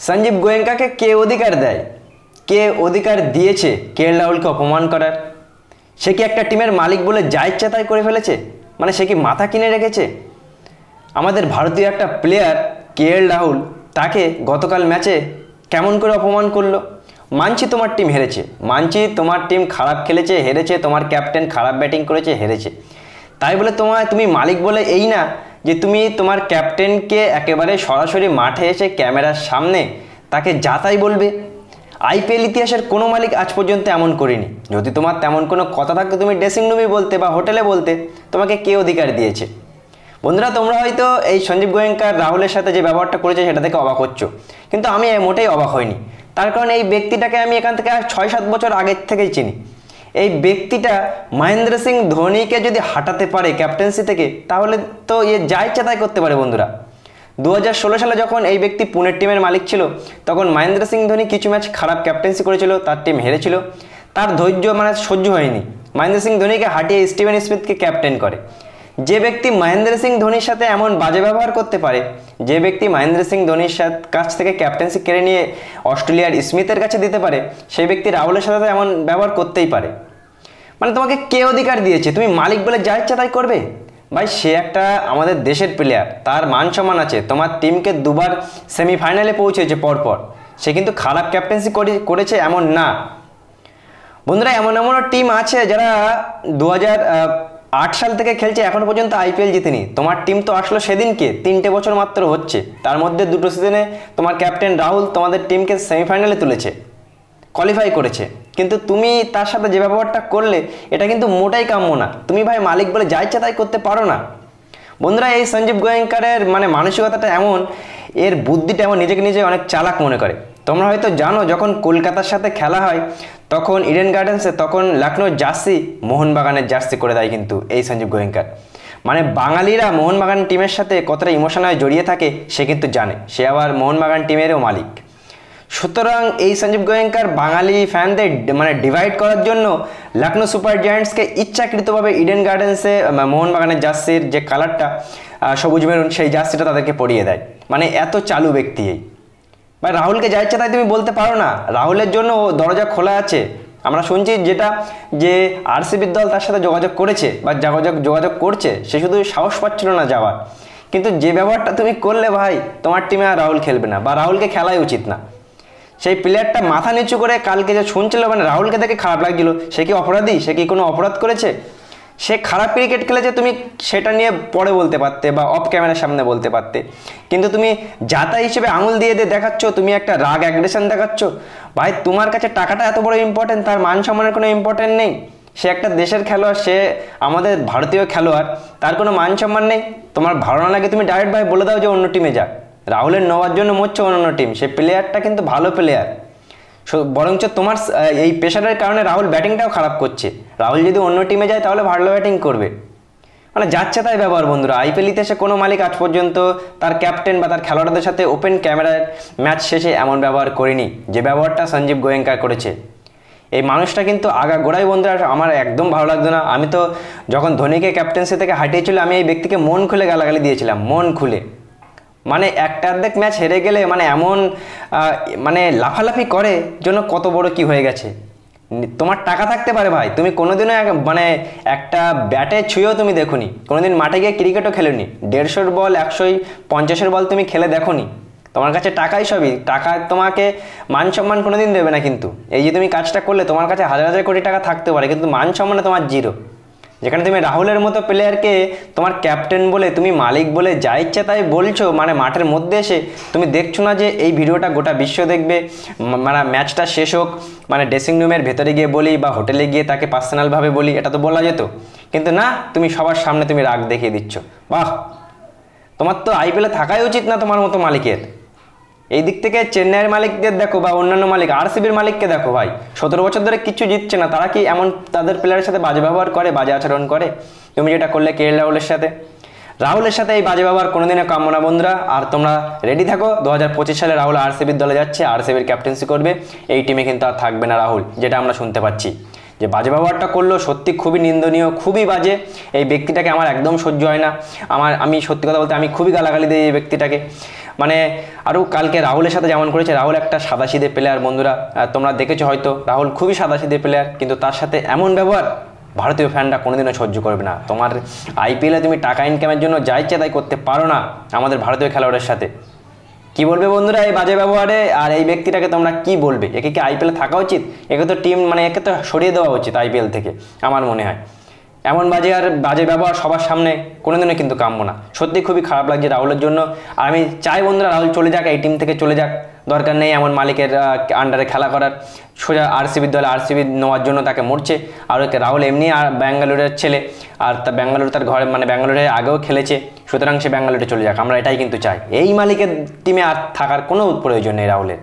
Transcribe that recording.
সঞ্জীব গোয়েঙ্কাকে কে অধিকার দেয়, কে অধিকার দিয়েছে কেএল রাহুলকে অপমান করার? সে কি একটা টিমের মালিক বলে যা ইচ্ছা তাই করে ফেলেছে? মানে সে কি মাথা কিনে রেখেছে? আমাদের ভারতীয় একটা প্লেয়ার কেএল রাহুল, তাকে গতকাল ম্যাচে কেমন করে অপমান করলো। মানছি তোমার টিম হেরেছে, মানছি তোমার টিম খারাপ খেলেছে, হেরেছে, তোমার ক্যাপ্টেন খারাপ ব্যাটিং করেছে, হেরেছে, তাই বলে তুমি মালিক বলে এই না যে তুমি তোমার ক্যাপ্টেনকে একেবারে সরাসরি মাঠে এসে ক্যামেরার সামনে তাকে যা তাই বলবে। আইপিএল ইতিহাসের কোনো মালিক আজ পর্যন্ত এমন করেনি। যদি তোমার তেমন কোনো কথা থাকতো তুমি ড্রেসিং রুমে বলতে বা হোটেলে বলতে, তোমাকে কে অধিকার দিয়েছে? বন্ধুরা, তোমরা হয়তো এই সঞ্জীব গোয়েঙ্কার রাহুলের সাথে যে ব্যবহারটা করেছে সেটা থেকে অবাক হচ্ছ, কিন্তু আমি মোটেই অবাক হইনি। তার কারণ এই ব্যক্তিটাকে আমি এখান থেকে 6-7 বছর আগের থেকেই চিনি। এই ব্যক্তিটা মহেন্দ্র সিং ধোনিকে যদি হাঁটাতে পারে ক্যাপ্টেন্সি থেকে, তাহলে তো যা ইচ্ছা তাই করতে পারে। বন্ধুরা, 2016 সালে যখন এই ব্যক্তি পুনের টিমের মালিক ছিল, তখন মহেন্দ্র সিং ধোনি কিছু ম্যাচ খারাপ ক্যাপ্টেন্সি করেছিল, তার টিম হেরেছিল, তার ধৈর্য সহ্য হয়নি, মহেন্দ্র সিং ধোনিকে হাঁটিয়ে স্টিভেন স্মিথকে ক্যাপ্টেন করে। যে ব্যক্তি মহেন্দ্র সিং ধোনির সাথে এমন বাজে ব্যবহার করতে পারে, যে ব্যক্তি মহেন্দ্র সিং ধোনির কাছ থেকে ক্যাপ্টেন্সি কেড়ে নিয়ে অস্ট্রেলিয়ার স্মিথের কাছে দিতে পারে, সেই ব্যক্তি রাহুলের সাথে এমন ব্যবহার করতেই পারে। মানে তোমাকে কে অধিকার দিয়েছে তুমি মালিক বলে যা ইচ্ছা তাই করবে? ভাই, সে একটা আমাদের দেশের প্লেয়ার, তার মান সম্মান আছে। তোমার টিমকে দুবার সেমিফাইনালে পৌঁছেছে পরপর, সে কিন্তু খারাপ ক্যাপ্টেন্সি করেছে এমন না। বন্ধুরা, এমনও টিম আছে যারা 2008 সাল থেকে খেলছে, এখনো পর্যন্ত আইপিএল জিতেনি। তোমার টিম তো আসলো সেদিনকে, 3টে বছর মাত্র হচ্ছে, তার মধ্যে 2টো সিজনে তোমার ক্যাপ্টেন রাহুল তোমাদের টিমকে সেমিফাইনালে তুলেছে, কোয়ালিফাই করেছে, কিন্তু তুমি তার সাথে যে ব্যবহারটা করলে এটা কিন্তু মোটাই কাম্য না। তুমি ভাই মালিক বলে যা ইচ্ছা তাই করতে পারো না। বন্ধুরা, এই সঞ্জীব গোয়েঙ্কারের মানসিকতাটা এমন, এর বুদ্ধিটা এমন, নিজেকে নিজে অনেক চালাক মনে করে। তোমরা হয়তো জানো, যখন কলকাতার সাথে খেলা হয় তখন ইডেন গার্ডেন্সে, তখন লখনৌর জার্সি মোহনবাগানের জার্সি করে দেয় কিন্তু এই সঞ্জীব গোয়েঙ্কার। বাঙালিরা মোহনবাগান টিমের সাথে কতটা ইমোশনাল জড়িয়ে থাকে সে কিন্তু জানে, সে আবার মোহনবাগান টিমেরও মালিক। সুতরাং এই সঞ্জীব গোয়েঙ্কার বাঙালি ফ্যানদের ডিভাইড করার জন্য লখনৌ সুপার জায়ান্টসকে ইচ্ছাকৃতভাবে ইডেন গার্ডেন্সে মোহনবাগানের জার্সির যে কালারটা সবুজ মেরুন, সেই জার্সিটা তাদেরকে পরিয়ে দেয়। এত চালু ব্যক্তি এই। ভাই, রাহুলকে যা ইচ্ছা তাই তুমি বলতে পারো না। রাহুলের জন্য দরজা খোলা আছে। আমরা শুনছি যে আরসিবির দল তার সাথে যোগাযোগ করেছে বা যোগাযোগ করছে, সে শুধু সাহস পাচ্ছিল না যাওয়ার। কিন্তু যে ব্যবহারটা তুমি করলে ভাই, তোমার টিমে আর রাহুল খেলবে না বা রাহুলকে খেলাই উচিত না। সেই প্লেয়ারটা মাথা নিচু করে কালকে যে শুনছিল, রাহুলকে দেখে খারাপ লাগছিল। সে কি অপরাধী? সে কি কোনো অপরাধ করেছে? সে খারাপ ক্রিকেট খেলেছে, তুমি সেটা নিয়ে পরে বলতে পারতে বা অফ ক্যামেরার সামনে বলতে পারতে, কিন্তু তুমি যাতা হিসেবে আঙুল দিয়ে দেখাচ্ছ, তুমি একটা রাগ অ্যাগ্রেশন দেখাচ্ছ। ভাই, তোমার কাছে টাকাটা এত বড় ইম্পর্টেন্ট, তার মান সম্মানের কোনো ইম্পর্টেন্ট নেই। সে একটা দেশের খেলোয়াড়, সে আমাদের ভারতীয় খেলোয়াড়, তার কোনো মান সম্মান নেই। তোমার ভালো না লাগে তুমি ডাইরেক্ট ভাই বলে দাও যে অন্য টিমে যাক। রাহুলের নেওয়ার জন্য মরছে অন্য টিম, সে প্লেয়ারটা কিন্তু ভালো প্লেয়ার। বরঞ্চ তোমার এই প্রেশারের কারণে রাহুল ব্যাটিংটাও খারাপ করছে। রাহুল যদি অন্য টিমে যায় তাহলে ভালো ব্যাটিং করবে। যাচ্ছে তাই ব্যবহার। বন্ধুরা, আইপিএল ইতিহাসে কোনো মালিক আজ পর্যন্ত তার ক্যাপ্টেন বা তার খেলোয়াড়দের সাথে ওপেন ক্যামেরায় ম্যাচ শেষে এমন ব্যবহার করেনি যে ব্যবহারটা সঞ্জীব গোয়েঙ্কার করেছে। এই মানুষটা কিন্তু আগাগোড়াই, বন্ধুরা, আমার একদম ভালো লাগতো না। আমি তো যখন ধোনিকে ক্যাপ্টেন্সি থেকে হাঁটিয়েছিল, আমি এই ব্যক্তিকে মন খুলে গালাগালি দিয়েছিলাম, মন খুলে। একটা অর্ধেক ম্যাচ হেরে গেলে এমন লাফালাফি করে জন্য কত বড় কি হয়ে গেছে। তোমার টাকা থাকতে পারে ভাই, তুমি কোনোদিনও একটা ব্যাটে ছুঁয়েও তুমি দেখোনি, কোনোদিন মাঠে গিয়ে ক্রিকেটও খেলোনি, 150 বল 150 বল তুমি খেলে দেখোনি। তোমার কাছে টাকাই সবই, টাকা তোমাকে মান সম্মান কোনোদিন দেবে না। কিন্তু এই যে তুমি কাজটা করলে, তোমার কাছে হাজার হাজার কোটি টাকা থাকতে পারে, কিন্তু মান সম্মানে তোমার জিরো। যেখানে তুমি রাহুলের মতো প্লেয়ারকে তোমার ক্যাপ্টেন বলে, তুমি মালিক বলে যা ইচ্ছা তাই বলছো, মাঠের মধ্যে এসে তুমি দেখছো না যে এই ভিডিওটা গোটা বিশ্ব দেখবে, ম্যাচটা শেষ হোক, ড্রেসিং রুমের ভেতরে গিয়ে বলি বা হোটেলে গিয়ে তাকে পার্সোনালভাবে বলি, এটা তো বলা যেত। কিন্তু না, তুমি সবার সামনে তুমি রাগ দেখিয়ে দিচ্ছ। বাহ, তোমার তো আইপিএলে থাকাই উচিত না তোমার মতো মালিকের। এই দিক থেকে চেন্নাইয়ের মালিকদের দেখো বা অন্যান্য মালিক, আরসিবির মালিককে দেখো ভাই, 17 বছর ধরে কিছু জিতছে না, তারা কি এমন তাদের প্লেয়ারের সাথে বাজে ব্যবহার করে, বাজে আচরণ করে? তুমি যেটা করলে কেএল রাহুলের সাথে এই বাজে ব্যবহার কোনোদিনও কাম্য না। বন্ধুরা, আর তোমরা রেডি থাকো, 2025 সালে রাহুল আরসিবির দলে যাচ্ছে, আরসিবির ক্যাপ্টেন্সি করবে। এই টিমে কিন্তু আর থাকবে না রাহুল, যেটা আমরা শুনতে পাচ্ছি। যে বাজে ব্যবহারটা করলো সত্যি খুবই নিন্দনীয়, খুবই বাজে। এই ব্যক্তিটাকে আমার একদম সহ্য হয় না। আমি সত্যি কথা বলতে আমি খুবই গালাগালি দিই এই ব্যক্তিটাকে। মানে আরও কালকে রাহুলের সাথে যেমন করেছে, রাহুল একটা সাদাসিধে প্লেয়ার বন্ধুরা, তোমরা দেখেছো হয়তো, রাহুল খুবই সাদাসিধে প্লেয়ার, কিন্তু তার সাথে এমন ব্যবহার ভারতীয় ফ্যানরা কোনোদিনও সহ্য করবে না। তোমার আইপিএলে তুমি টাকা ইনকামের জন্য যা ইচ্ছা তাই করতে পারো না আমাদের ভারতীয় খেলোয়াড়ের সাথে। কি বলবে বন্ধুরা এই বাজে ব্যবহারে? আর এই ব্যক্তিটাকে তোমরা কি বলবে? একে কি আইপিএলে থাকা উচিত? একে তো একে তো সরিয়ে দেওয়া উচিত আইপিএল থেকে আমার মনে হয়। এমন বাজে ব্যবহার সবার সামনে কোনোদিনও কিন্তু কাম্য না। সত্যি খুবই খারাপ লাগছে রাহুলের জন্য। আর আমি চাই বন্ধুরা রাহুল চলে যাক, এই টিম থেকে চলে যাক, দরকার নেই এমন মালিকের আন্ডারে খেলা করার। সোজা আরসিবির দলে আরসিবি নেওয়ার জন্য তাকে মরছে। আর রাহুল এমনি আর ব্যাঙ্গালোরের ছেলে, আর ব্যাঙ্গালোর তার ঘরে ব্যাঙ্গালোরে আগেও খেলেছে, সুতরাং সে ব্যাঙ্গালোরে চলে যাক, আমরা এটাই কিন্তু চাই। এই মালিকের টিমে আর থাকার কোনো প্রয়োজন নেই রাহুলের।